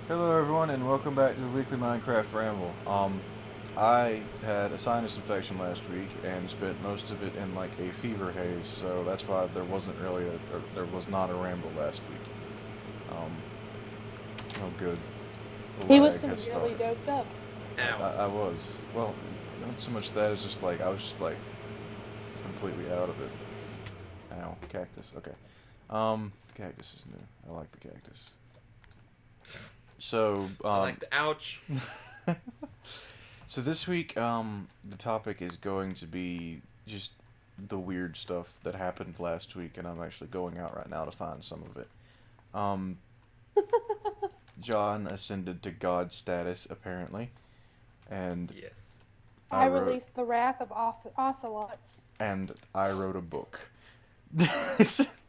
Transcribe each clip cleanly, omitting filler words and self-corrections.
Hello everyone and welcome back to the weekly Minecraft Ramble. I had a sinus infection last week and spent most of it in like a fever haze, so that's why there wasn't really or there was not a ramble last week. Um, oh good, the He was lag has severely started. doped up. I, Ow. I, I was. Well, not so much that, it's just like I was just like completely out of it. Ow, cactus, okay. The cactus is new. I like the cactus. So, I like the ouch. So this week, the topic is going to be just the weird stuff that happened last week, and I'm actually going out right now to find some of it. Um, John ascended to God status apparently, and Yes. I I wrote released the wrath of ocelots. I wrote a book.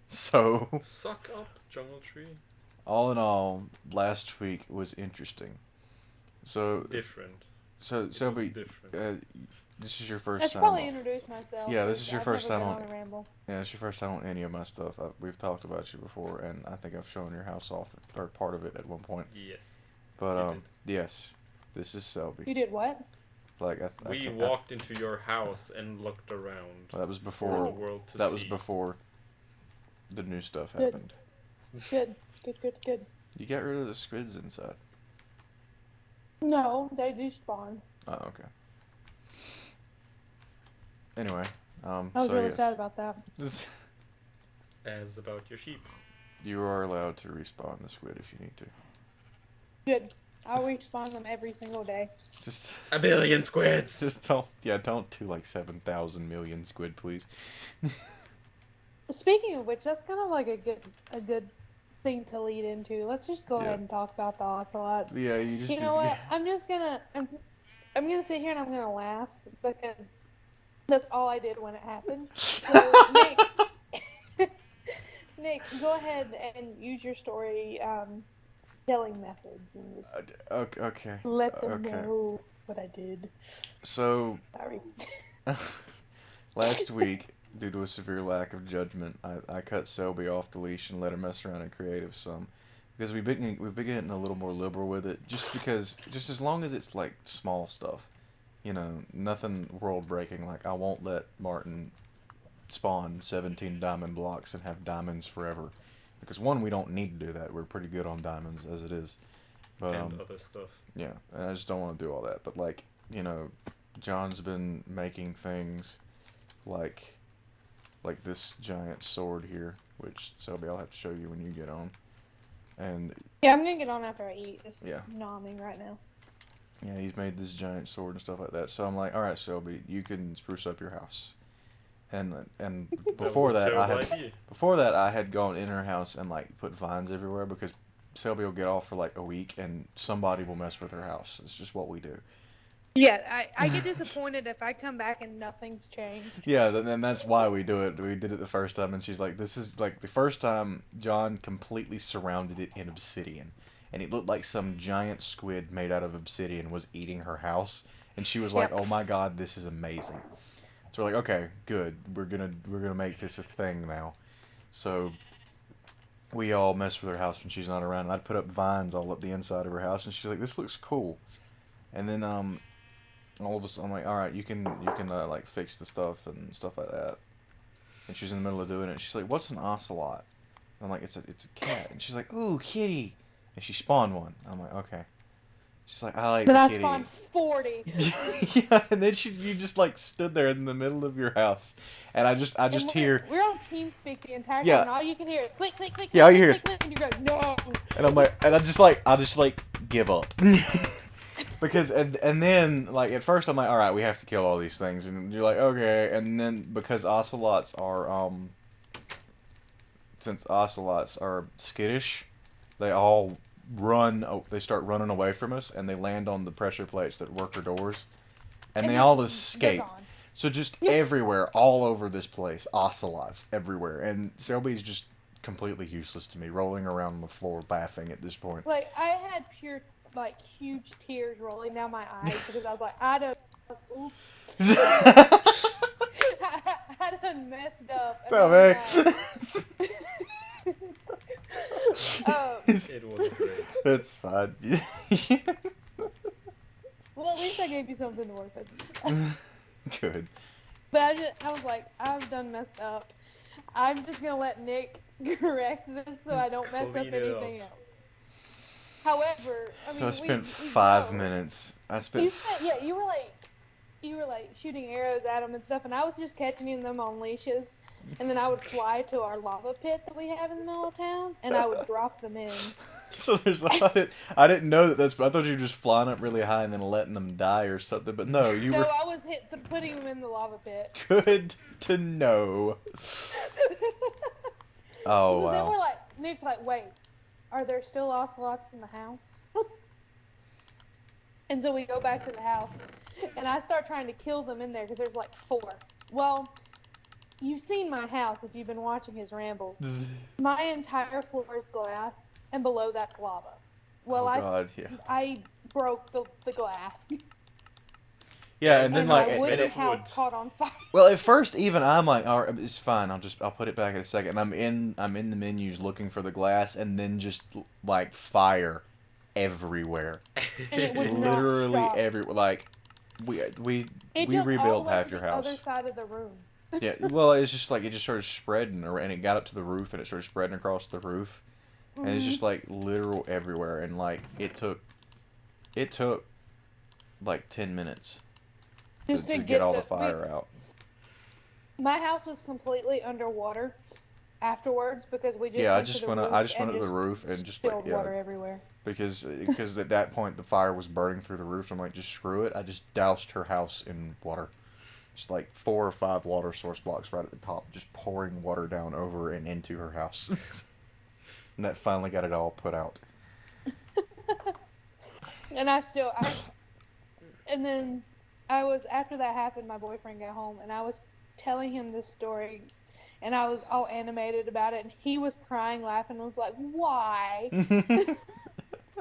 So, Suck up, jungle tree. all in all, last week was interesting. So, Different. so It was Selby, different. uh, this is your I first should time probably on. introduce myself Yeah, this because is your I've first never time been on. on a ramble. Yeah, it's your first time on any of my stuff. We've talked about you before, and I think I've shown your house off or part of it at one point. Yes, But you did. yes, this is Selby. You did what? Like I We can't. walked into your house and looked around That was for the before. Oh, world to That was see. before the new stuff good, happened. good, good, good, good. You got rid of the squids inside. No, they despawn. Oh, okay. Anyway, I was so really yes, sad about that. this, As about your sheep. you are allowed to respawn the squid if you need to. Good. I'll respawn them every single day. Just, A billion squids! just don't. Yeah, don't do like 7,000 million squid, please. Speaking of which, that's kind of like a good thing to lead into. Let's just go Yeah. ahead and talk about the ocelots. Yeah, you just. You know what? I'm gonna sit here and I'm gonna laugh because that's all I did when it happened. So Nick, go ahead and use your story telling methods and just Okay. Okay. let them Okay. know what I did. So, Sorry. last week, due to a severe lack of judgment, I cut Selby off the leash and let her mess around in creative some. Because we've been getting a little more liberal with it, just as long as it's like small stuff, nothing world breaking. Like I won't let Martin spawn 17 diamond blocks and have diamonds forever, because one, we don't need to do that. We're pretty good on diamonds as it is, but And other stuff. yeah, and I just don't want to do all that. But like, John's been making things like this giant sword here, which Selby, I'll have to show you when you get on. And Yeah, I'm gonna get on after I eat. Just yeah, nomming right now. yeah, he's made this giant sword and stuff like that. So I'm like, all right, Selby, you can spruce up your house. And before That that, was I a had terrible idea. before that I had gone in her house and like put vines everywhere because Selby will get off for like a week and somebody will mess with her house. It's just what we do. Yeah, I get disappointed if I come back and nothing's changed. Yeah, and that's why we do it. We did it the first time, and she's like, "This is like the first time John completely surrounded it in obsidian, and it looked like some giant squid made out of obsidian was eating her house." And she was like, Yep. "Oh my god, this is amazing." So we're like, "Okay, good. We're gonna make this a thing now." So we all mess with her house when she's not around, and I'd put up vines all up the inside of her house, and she's like, "This looks cool." And then all of a sudden I'm like, all right, you can like fix the stuff and stuff like that. And she's in the middle of doing it. She's like, what's an ocelot? I'm like, it's a cat. And she's like, ooh, kitty. And she spawned one. I'm like, okay. She's like, I like Then the I kitty. spawned 40. Yeah, and then you just like stood there in the middle of your house, and I just And hear, we're on TeamSpeak the entire time, yeah, and all you can hear is click, click, click, yeah, click, all you click, hear click, is, click, and you go, no. and I'm like, and I just like give up. Because and then like at first I'm like, all right, we have to kill all these things, and you're like, okay, and then because ocelots are since ocelots are skittish, they all they start running away from us, and they land on the pressure plates that work our doors, and they all They're escape. gone. So just everywhere, all over this place, ocelots everywhere, and Selby's just completely useless to me, rolling around on the floor laughing at this point. Like, I had pure, like, huge tears rolling down my eyes because I was like, oops. I done messed up. And So, I'm man. like, It was great. It's fine. Well, at least I gave you something to work with. Good. But I was like, I've done messed up. I'm just gonna let Nick correct this so I don't mess up Clean it anything up. else. However, I mean, So I spent we 5 know. minutes. Yeah, you were like shooting arrows at them and stuff, and I was just catching them on leashes, and then I would fly to our lava pit that we have in the middle of town, and I would drop them in. So I didn't know that I thought you were just flying up really high and then letting them die or something. But no, you No, were I was putting them in the lava pit. good to know. Oh So then wow. Nick's like, wait, are there still ocelots in the house? And so we go back to the house, and I start trying to kill them in there because there's like 4. Well, you've seen my house if you've been watching his rambles. My entire floor is glass, and below that's lava. Well, Oh God, yeah. I broke the glass. Yeah, and then And like my wooden it house would. caught on fire. well, at first even I'm like, all right, it's fine. I'll put it back in a second. And I'm in the menus looking for the glass, and then just like fire everywhere. And it would not Literally stop. everywhere. Like we It we jumped all rebuilt the way half to your the house. other side of the room. Yeah, well, it's just like it just started spreading, and it got up to the roof, and it started spreading across the roof, and it's just like literal everywhere, and like it took like 10 minutes Just to to get all the the fire out. My house was completely underwater afterwards because we just Yeah, I went just to the went roof I just and went up the just roof and just spilled like yeah, water everywhere. because at that point the fire was burning through the roof. So I'm like, just screw it. I just doused her house in water. Just like 4 or 5 water source blocks right at the top, just pouring water down over and into her house. And that finally got it all put out. And and then after that happened, my boyfriend got home and I was telling him this story and I was all animated about it and he was crying, laughing, and was like, why?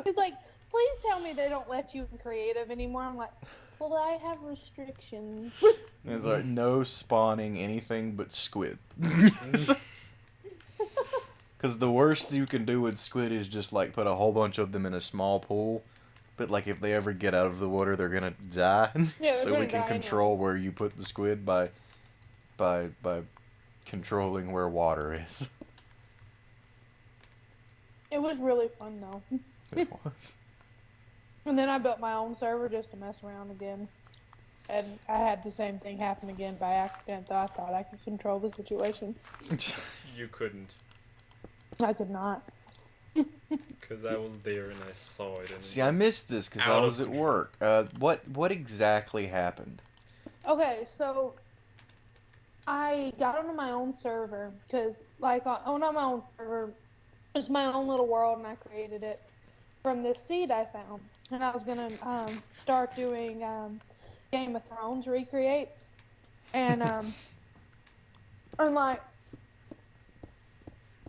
He's like, please tell me they don't let you in creative anymore. I'm like, well, I have restrictions. It's like no spawning anything but squid. Because the worst you can do with squid is just like put a whole bunch of them in a small pool. But like if they ever get out of the water, they're gonna die. Yeah, they're So gonna we can die control anyway. where you put the squid by controlling where water is. It was really fun though. It was. And then I built my own server just to mess around again. And I had the same thing happen again by accident, though I thought I could control the situation. You couldn't, I could not. because I was there and I saw it. And See, it I was missed this because I out of was at control. work. What exactly happened? Okay, so I got onto my own server because, like, on my own server, it's my own little world, and I created it from this seed I found. And I was gonna start doing Game of Thrones recreates, and I'm like,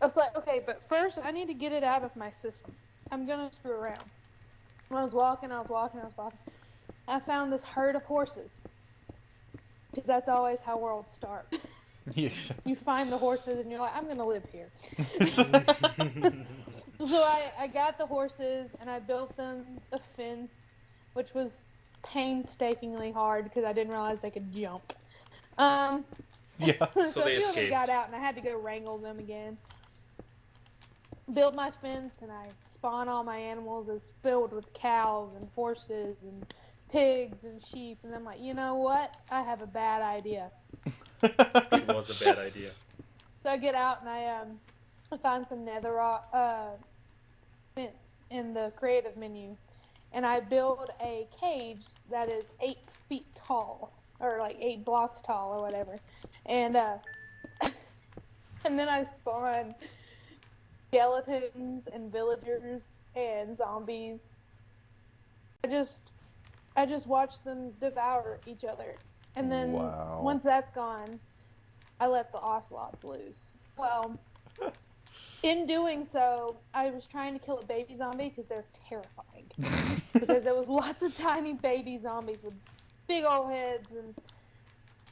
I was like, okay, but first I need to get it out of my system. I'm gonna screw around. I was walking. I found this herd of horses. Because that's always how worlds start. Yes. You find the horses and you're like, I'm going to live here. So I got the horses and I built them a fence, which was painstakingly hard because I didn't realize they could jump. Yeah. So they a few of them escaped. got out and I had to go wrangle them again. Built my fence and I spawn all my animals as filled with cows and horses and pigs and sheep, and I'm like, you know what? I have a bad idea. It was a bad idea. So I get out and I find some netherrock fence in the creative menu, and I build a cage that is 8 feet tall, or like 8 blocks tall, or whatever, and and then I spawn skeletons and villagers and zombies. I just watch them devour each other. And then Wow. once that's gone, I let the ocelots loose. Well, in doing so, I was trying to kill a baby zombie because they're terrifying. Because there was lots of tiny baby zombies with big old heads, and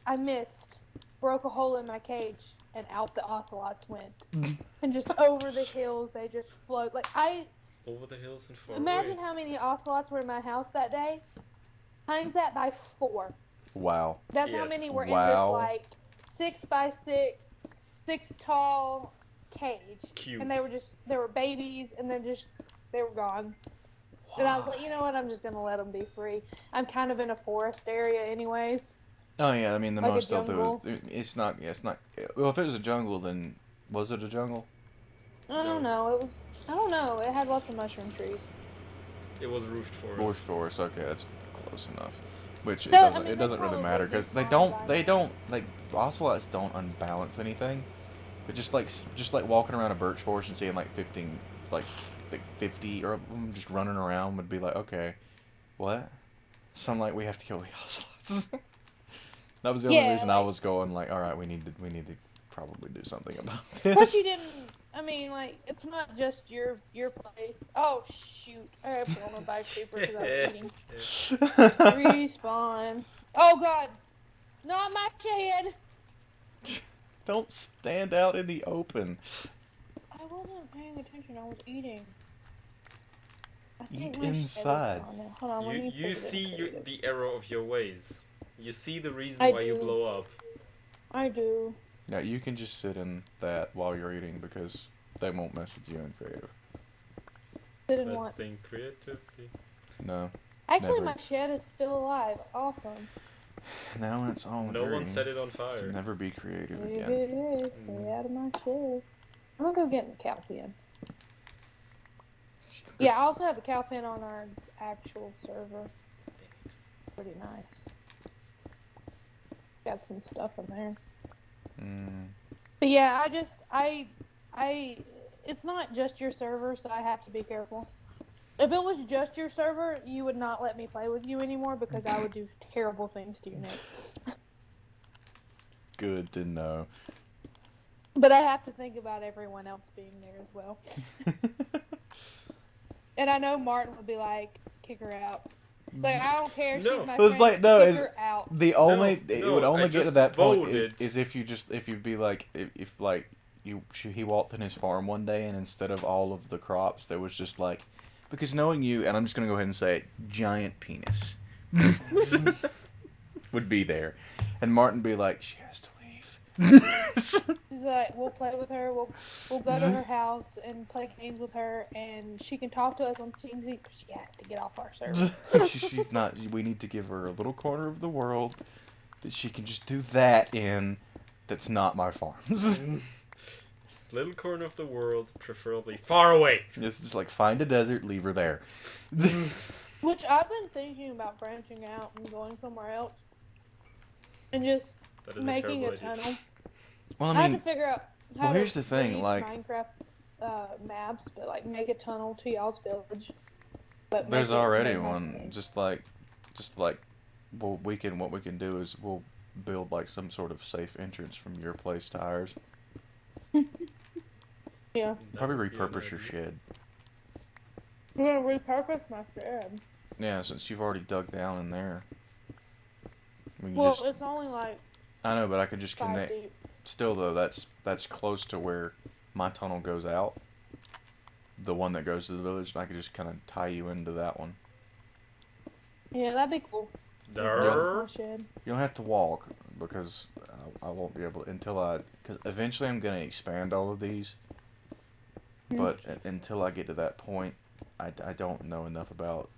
I missed. Broke a hole in my cage. and out the ocelots went. And just over the hills, they just float. Like, Over the hills and far imagine away. how many ocelots were in my house that day. Times that by 4. Wow. That's how Yes. many were in this, Wow. like, 6x6, 6 tall cage. Cute. And they were babies, and then they were gone. And I was like, you know what, I'm just going to let them be free. I'm kind of in a forest area anyways. Oh yeah, I mean the Like a most they'll do jungle. is it's not. Well, if it was a jungle, then was it a jungle? I don't know. I don't know. It had lots of mushroom trees. It was roofed forest. Bush forest. Okay, that's close enough. Which No, I it mean, doesn't they really probably matter do because fine by they now. don't like ocelots don't unbalance anything. But just like walking around a birch forest and seeing like 15 like 50 or just running around would be like, okay, what? So I'm like, we have to kill the ocelots. That was the only Yeah, reason I like- was going like, all right, we need to probably do something about But this. you didn't. I mean, like, it's not just your place. Oh shoot! I have to pull on a bike creeper because I was eating. Respawn. Oh god! Not my shed. Don't stand out in the open. I wasn't paying attention. I was eating. I Eat think my shed is inside. gone now. Hold on, let me You put it in see creative. the error of your ways. You see the reason I why you do. blow up. I do. Now you can just sit in that while you're eating because they won't mess with you in creative. Didn't Let's want. think creatively. No. Actually, never. my shed is still alive. Awesome. Now it's all No one green. set it on To fire. never be creative again. Hey, stay out of my shed. I'm gonna go get in the cow pen. Yeah, I also have a cow pen on our actual server. Pretty nice. Got some stuff in there. Mm, But yeah, it's not just your server, so I have to be careful. If it was just your server, you would not let me play with you anymore because I would do terrible things to you, Nick. good to know. But I have to think about everyone else being there as well. And I know Martin would be like, kick her out. Like, I don't care, No. she's my It was friend, like, no, kick it's- her out. The only it no, would only I get to just that point voted. is if you'd be like if like he walked in his farm one day and instead of all of the crops there was just like, because knowing you, and I'm just gonna go ahead and say it, giant penis would be there, and Martin be like, she has to leave. She's like, we'll play with her, we'll go to her house and play games with her, and she can talk to us on TeamSpeak, but she has to get off our server. She's not. We need to give her a little corner of the world that she can just do that in. That's not my farms. Little corner of the world, preferably far away. It's just like, find a desert, leave her there. Which I've been thinking about branching out and going somewhere else. And just That is making a a terrible idea. tunnel. Well, I I have mean, to figure out how well, to here's the thing, leave like- Minecraft maps, but like make a tunnel to y'all's village. But there's make it already more one. thing. Just like, well, what we can do is we'll build like some sort of safe entrance from your place to ours. Yeah. That Probably would be an repurpose your idea. shed. We're gonna repurpose my shed. Yeah, since you've already dug down in there. We can Well, just, it's only like I know, but I could just 5 connect. deep. Still though, that's close to where my tunnel goes out. The one that goes to the village, and I could just kind of tie you into that one. Yeah, that'd be cool. Durr. My shed. You don't have to walk because I won't be able to because eventually I'm gonna expand all of these. But until I get to that point, I don't know enough about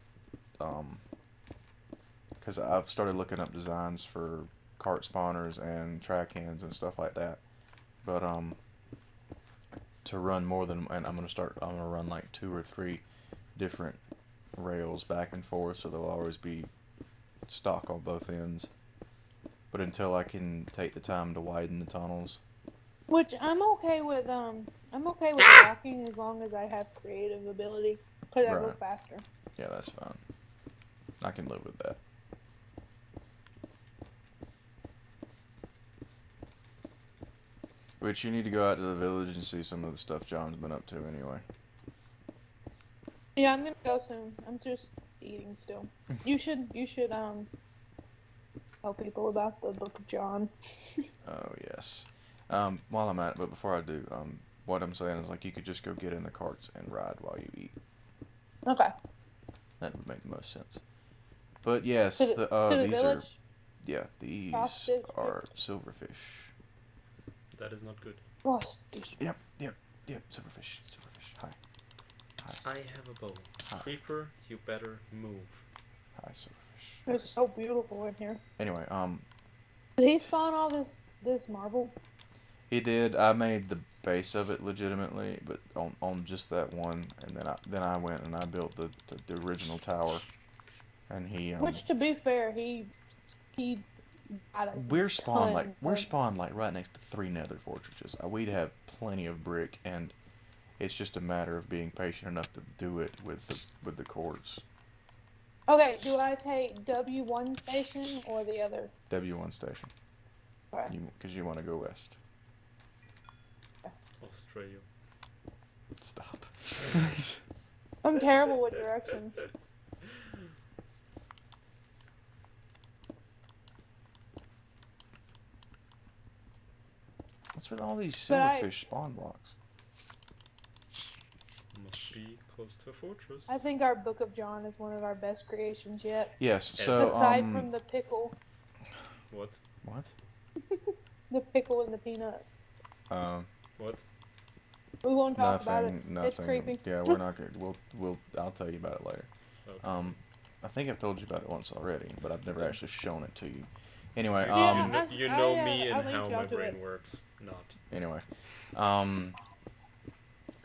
because I've started looking up designs for cart spawners and track hands and stuff like that. But to run more than, and I'm gonna run like 2 or 3 different rails back and forth, so they'll always be stock on both ends. But until I can take the time to widen the tunnels, Which I'm okay with. I'm okay with walking as long as I have creative ability, because I go Right. faster. yeah, that's fine. I can live with that. But you need to go out to the village and see some of the stuff John's been up to anyway. Yeah, I'm gonna go soon. I'm just eating still. You should tell people about the Book of John. Oh yes. While I'm at it, but before I do, what I'm saying is like you could just go get in the carts and ride while you eat. Okay. That would make the most sense. But yes, To the these are village. these are silverfish. That is not good. Frost Yep, silverfish, silverfish. Hi, I have a bow. Hi. Creeper, you better move. hi, silverfish. It's so beautiful in here. Anyway, Did he spawn all this marble? he did. I made the base of it legitimately, but on just that one, and then I went and I built the original tower, and he Which, to be fair, he got a we're spawned ton like right next to 3 nether fortresses. We'd have plenty of brick, and it's just a matter of being patient enough to do it with the quartz. Okay, do I take W1 station or the other? W1 station. Alright. Because you want to go west. Australia. Stop. I'm terrible with directions. What's with all these But silverfish spawn blocks? Must be close to a fortress. I think our Book of John is one of our best creations yet. Yes. So Aside from the pickle. What? What? The pickle and the peanut. What? We won't talk about it. Nothing. It's creepy. Yeah, we're not good. I'll tell you about it later. Okay. I think I've told you about it once already, but I've never actually shown it to you. Anyway, Yeah, you know I, me I'll and link how y'all my to brain it. works. Not. anyway,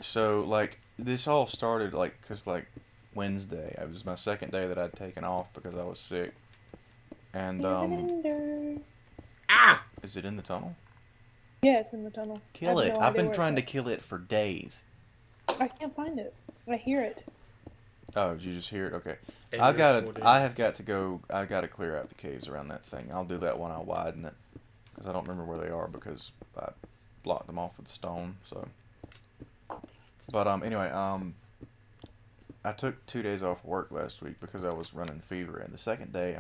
so like this all started like cause like Wednesday. It was my second day that I'd taken off because I was sick, and Ah! is it in the tunnel? Yeah, it's in the tunnel. Kill I have it! no I've idea been where trying to it's kill it for days. at. I can't find it. I hear it. Oh, did you just hear it? Okay. Every I 4 days. have got to go. I got to clear out the caves around that thing. I'll do that when I widen it, because I don't remember where they are because I blocked them off with stone. So, but anyway, I took 2 days off work last week because I was running fever, and the second day,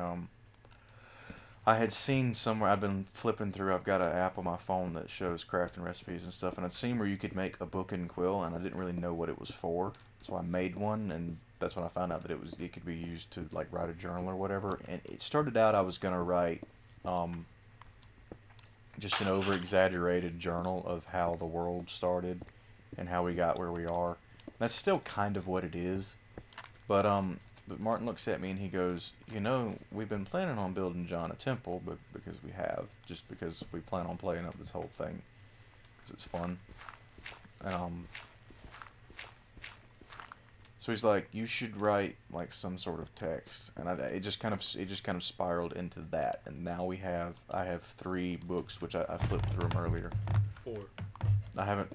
I had seen somewhere. I've been flipping through. I've got an app on my phone that shows crafting recipes and stuff, and I'd seen where you could make a book and quill, and I didn't really know what it was for, so I made one, and that's when I found out that it could be used to like write a journal or whatever. And it started out I was gonna write just an over exaggerated journal of how the world started and how we got where we are. That's still kind of what it is, but Martin looks at me and he goes, we've been planning on building John a temple, but because we have, just because we plan on playing up this whole thing because it's fun. So he's like, you should write like some sort of text, and it just kind of spiraled into that, and now I have 3 books which I flipped through them earlier. 4. I haven't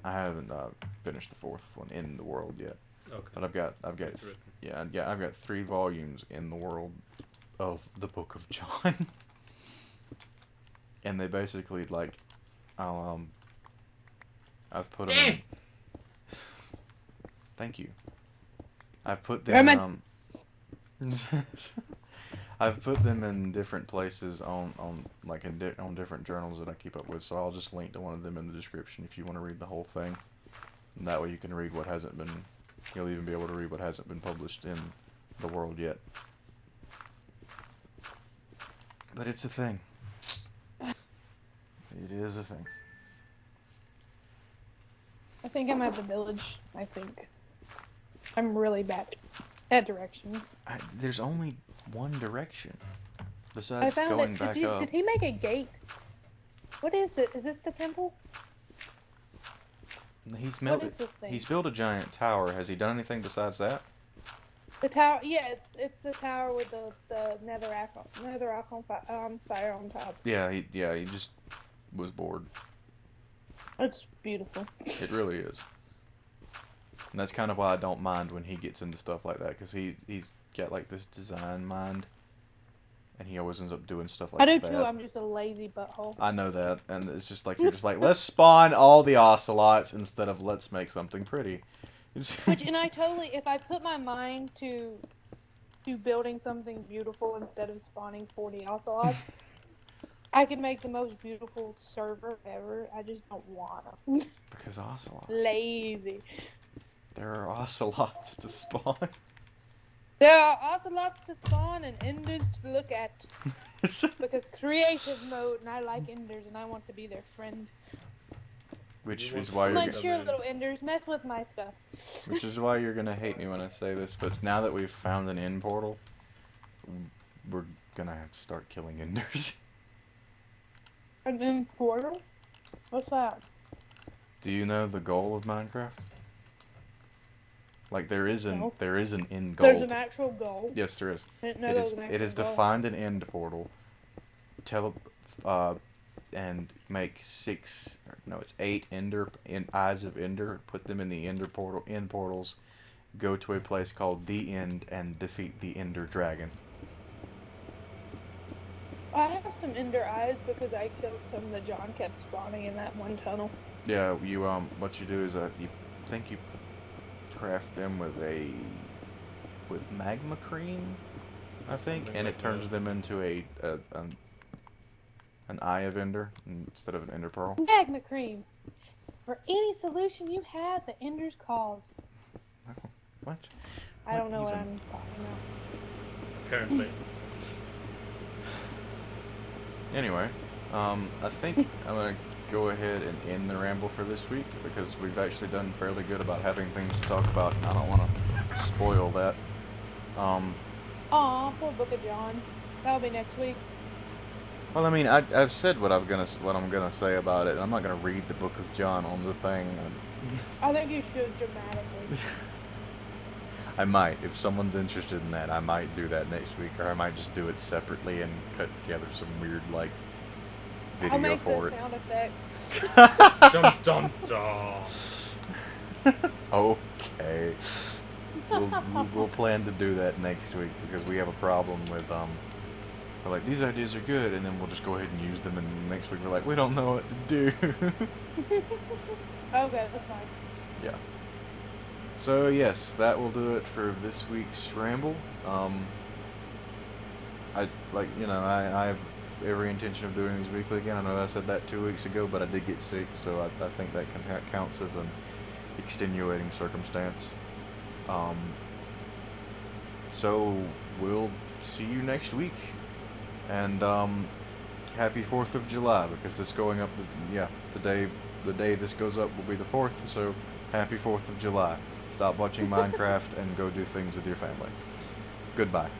finished the 4th one in the world yet. Okay. But I've got 3 volumes in the world of the Book of John, and they basically like, I've put them. Thank you. I've put them. I've put them in different places on different journals that I keep up with. So I'll just link to one of them in the description if you want to read the whole thing. And that way you can read what hasn't been. You'll even be able to read what hasn't been published in the world yet. But it's a thing. It is a thing. I think I'm at the village. I think. I'm really bad at directions. There's only one direction. I Besides found going it. back Did up. he make a gate? What is this? Is this the temple? What is this thing? He's built a giant tower. Has he done anything besides that? The tower. Yeah, it's the tower with the netherrack on fire on top. Yeah, he just was bored. It's beautiful. It really is. And that's kind of why I don't mind when he gets into stuff like that, because he's got like this design mind, and he always ends up doing stuff like that. I do too. I'm just a lazy butthole. I know that, and it's just like you're just like, let's spawn all the ocelots instead of let's make something pretty. And I totally, if I put my mind to building something beautiful instead of spawning 40 ocelots, I could make the most beautiful server ever. I just don't wanna. Because ocelots. Lazy. There are ocelots to spawn. There are ocelots to spawn and enders to look at. Because creative mode, and I like enders, and I want to be their friend. Which You is want why I'm you're like, gonna, sure, little enders, mess with my stuff. which is why you're gonna hate me when I say this. But now that we've found an end portal, we're gonna have to start killing enders. An end portal? What's that? Do you know the goal of Minecraft? Like there is an No. end goal. There's an actual goal. Yes, there is. I didn't know It there is. was an It is to actual goal. find an end portal. And make 8 eyes of ender. Put them in the end portals. Go to a place called the End and defeat the Ender Dragon. I have some ender eyes because I killed some that John kept spawning in that one tunnel. Yeah, you what you do is you craft them with magma cream, I think, Something and like it turns that. them into an eye of ender instead of an ender pearl. Magma cream. For any solution you have, the enders cause. What? I don't know what even? I'm talking about. Apparently. Anyway, I think I'm gonna go ahead and end the ramble for this week because we've actually done fairly good about having things to talk about, and I don't want to spoil that. Aw, poor Book of John. That'll be next week. Well, I mean, I've said what I'm gonna say about it, and I'm not gonna read the Book of John on the thing. I think you should dramatically. I might, if someone's interested in that, I might do that next week, or I might just do it separately and cut together some weird like video I'll make for the it. sound effects. Dun dun dun. Okay. We'll plan to do that next week because we have a problem with we're like, these ideas are good, and then we'll just go ahead and use them, and next week we're like, we don't know what to do. Okay, that's fine. Yeah. So yes, that will do it for this week's ramble. I have every intention of doing these weekly again. I know I said that 2 weeks ago, but I did get sick, so I think that counts as an extenuating circumstance. So we'll see you next week, and happy 4th of July, because this going up, today, the day this goes up will be the 4th, so happy 4th of July. Stop watching Minecraft and go do things with your family. Goodbye.